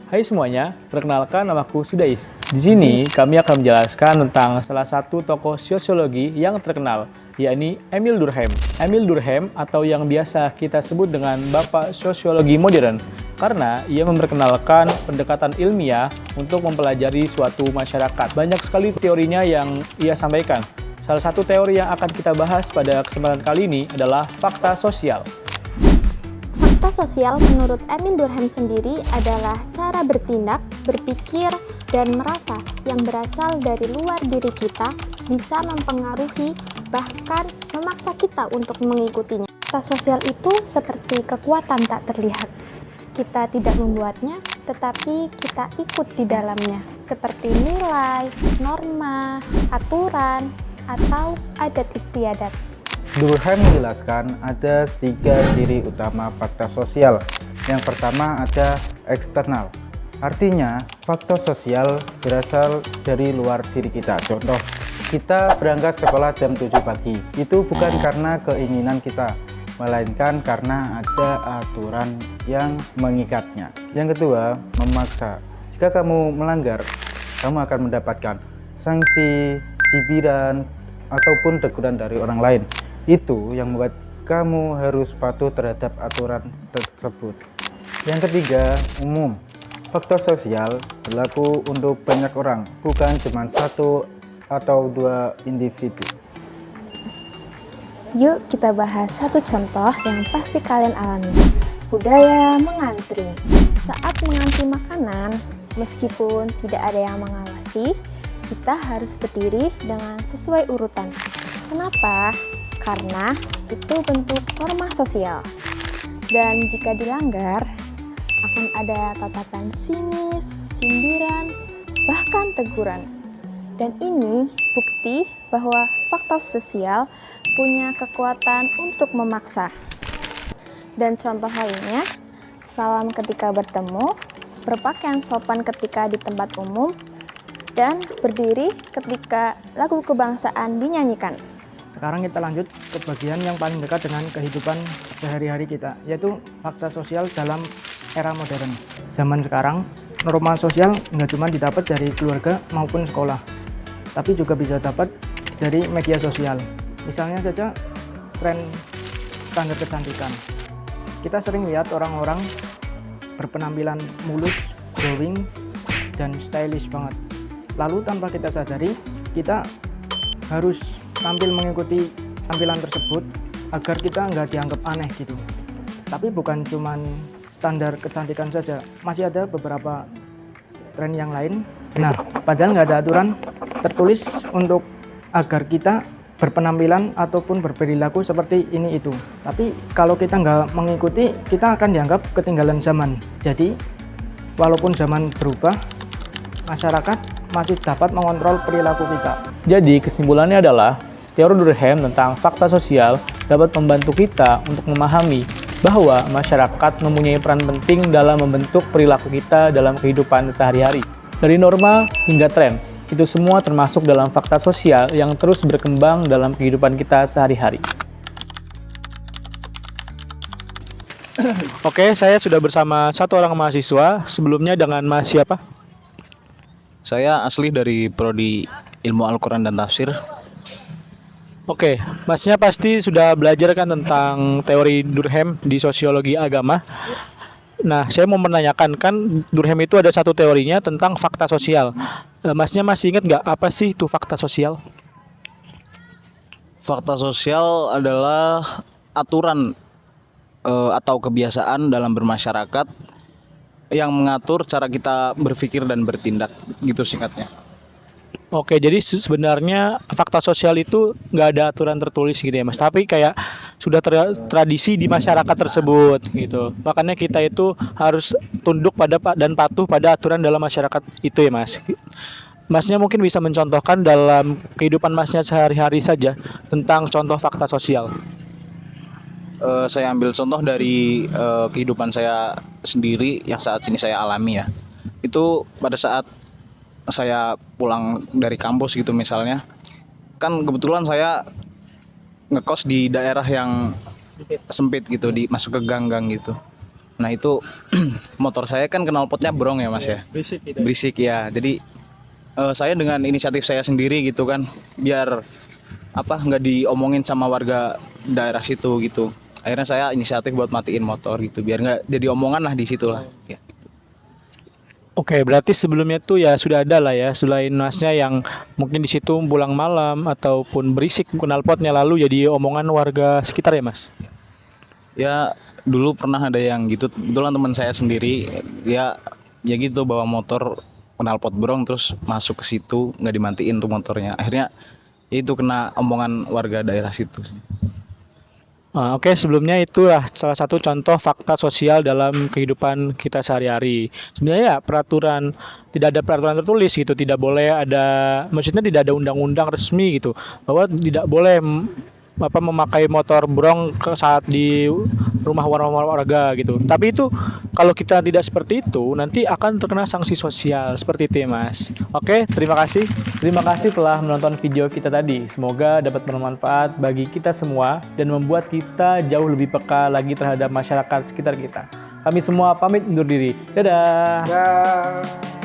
Hai semuanya, perkenalkan namaku Sudais. Di sini kami akan menjelaskan tentang salah satu tokoh sosiologi yang terkenal, yakni Emil Durkheim. Emil Durkheim atau yang biasa kita sebut dengan Bapak Sosiologi Modern, karena ia memperkenalkan pendekatan ilmiah untuk mempelajari suatu masyarakat. Banyak sekali teorinya yang ia sampaikan. Salah satu teori yang akan kita bahas pada kesempatan kali ini adalah fakta sosial. Fakta sosial menurut Emil Durkheim sendiri adalah cara bertindak, berpikir, dan merasa yang berasal dari luar diri kita bisa mempengaruhi, bahkan memaksa kita untuk mengikutinya. Fakta sosial itu seperti kekuatan tak terlihat. Kita tidak membuatnya, tetapi kita ikut di dalamnya, seperti nilai, norma, aturan, atau adat istiadat. Durkheim menjelaskan ada 3 ciri utama fakta sosial. Yang pertama ada eksternal. Artinya, fakta sosial berasal dari luar diri kita. Contoh, kita berangkat sekolah jam 7 pagi. Itu bukan karena keinginan kita, melainkan karena ada aturan yang mengikatnya. Yang kedua, memaksa. Jika kamu melanggar, kamu akan mendapatkan sanksi, cibiran, ataupun teguran dari orang lain. Itu yang membuat kamu harus patuh terhadap aturan tersebut. Yang ketiga, umum. Fakta sosial berlaku untuk banyak orang, bukan cuma 1 atau 2 individu. Yuk kita bahas satu contoh yang pasti kalian alami. Budaya mengantri. Saat mengantri makanan, meskipun tidak ada yang mengawasi, kita harus berdiri dengan sesuai urutan. Kenapa? Karena itu bentuk norma sosial. Dan jika dilanggar, akan ada tatapan sinis, sindiran, bahkan teguran. Dan ini bukti bahwa fakta sosial punya kekuatan untuk memaksa. Dan contoh lainnya, salam ketika bertemu, berpakaian sopan ketika di tempat umum, dan berdiri ketika lagu kebangsaan dinyanyikan. Sekarang kita lanjut ke bagian yang paling dekat dengan kehidupan sehari-hari kita, yaitu fakta sosial dalam era modern. Zaman sekarang, norma sosial nggak cuma didapat dari keluarga maupun sekolah, tapi juga bisa dapat dari media sosial. Misalnya saja tren standar kecantikan. Kita sering lihat orang-orang berpenampilan mulus, glowing, dan stylish banget. Lalu tanpa kita sadari, kita harus tampil mengikuti tampilan tersebut agar kita nggak dianggap aneh gitu. Tapi bukan cuman standar kecantikan saja, masih ada beberapa tren yang lain. Nah, padahal nggak ada aturan tertulis untuk agar kita berpenampilan ataupun berperilaku seperti ini itu. Tapi kalau kita nggak mengikuti, kita akan dianggap ketinggalan zaman. Jadi, walaupun zaman berubah, masyarakat masih dapat mengontrol perilaku kita. Jadi kesimpulannya adalah teori Durkheim tentang fakta sosial dapat membantu kita untuk memahami bahwa masyarakat mempunyai peran penting dalam membentuk perilaku kita dalam kehidupan sehari-hari. Dari norma hingga tren, itu semua termasuk dalam fakta sosial yang terus berkembang dalam kehidupan kita sehari-hari. Oke, saya sudah bersama satu orang mahasiswa. Sebelumnya dengan Mas siapa? Saya asli dari Prodi Ilmu Al-Quran dan Tafsir. Oke, Masnya pasti sudah belajar kan tentang teori Durkheim di sosiologi agama. Nah, saya mau menanyakan, kan Durkheim itu ada satu teorinya tentang fakta sosial. Masnya masih ingat nggak apa sih itu fakta sosial? Fakta sosial adalah aturan atau kebiasaan dalam bermasyarakat yang mengatur cara kita berpikir dan bertindak, gitu singkatnya. Oke, jadi sebenarnya fakta sosial itu nggak ada aturan tertulis gitu ya Mas, tapi kayak sudah tradisi di masyarakat tersebut gitu. Makanya kita itu harus tunduk pada dan patuh pada aturan dalam masyarakat itu ya Mas. Masnya mungkin bisa mencontohkan dalam kehidupan Masnya sehari-hari saja tentang contoh fakta sosial. Saya ambil contoh dari kehidupan saya sendiri yang saat ini saya alami ya. Itu pada saat saya pulang dari kampus gitu misalnya, kan kebetulan saya ngekos di daerah yang sempit gitu, masuk ke gang-gang gitu. Nah itu motor saya kan knalpotnya brong ya Mas ya. Berisik gitu. Berisik ya. Jadi saya dengan inisiatif saya sendiri gitu kan, biar nggak diomongin sama warga daerah situ gitu. Akhirnya saya inisiatif buat matiin motor gitu, biar nggak jadi omongan lah di situ lah. Ya. Oke, berarti sebelumnya tuh ya sudah ada lah ya, selain Masnya yang mungkin di situ pulang malam ataupun berisik knalpotnya lalu jadi omongan warga sekitar ya Mas? Ya dulu pernah ada yang gitu, kebetulan teman saya sendiri ya gitu bawa motor knalpot brong terus masuk ke situ nggak dimatiin tuh motornya. Akhirnya ya itu kena omongan warga daerah situ. Oke, sebelumnya itulah salah satu contoh fakta sosial dalam kehidupan kita sehari-hari. Sebenarnya ya tidak ada peraturan tertulis gitu, tidak boleh ada, maksudnya tidak ada undang-undang resmi gitu, bahwa tidak boleh memakai motor brong saat di rumah warga gitu. Tapi itu kalau kita tidak seperti itu nanti akan terkena sanksi sosial seperti itu ya Mas. Oke, terima kasih. Terima kasih telah menonton video kita tadi. Semoga dapat bermanfaat bagi kita semua dan membuat kita jauh lebih peka lagi terhadap masyarakat sekitar kita. Kami semua pamit undur diri. Dadah. Dah.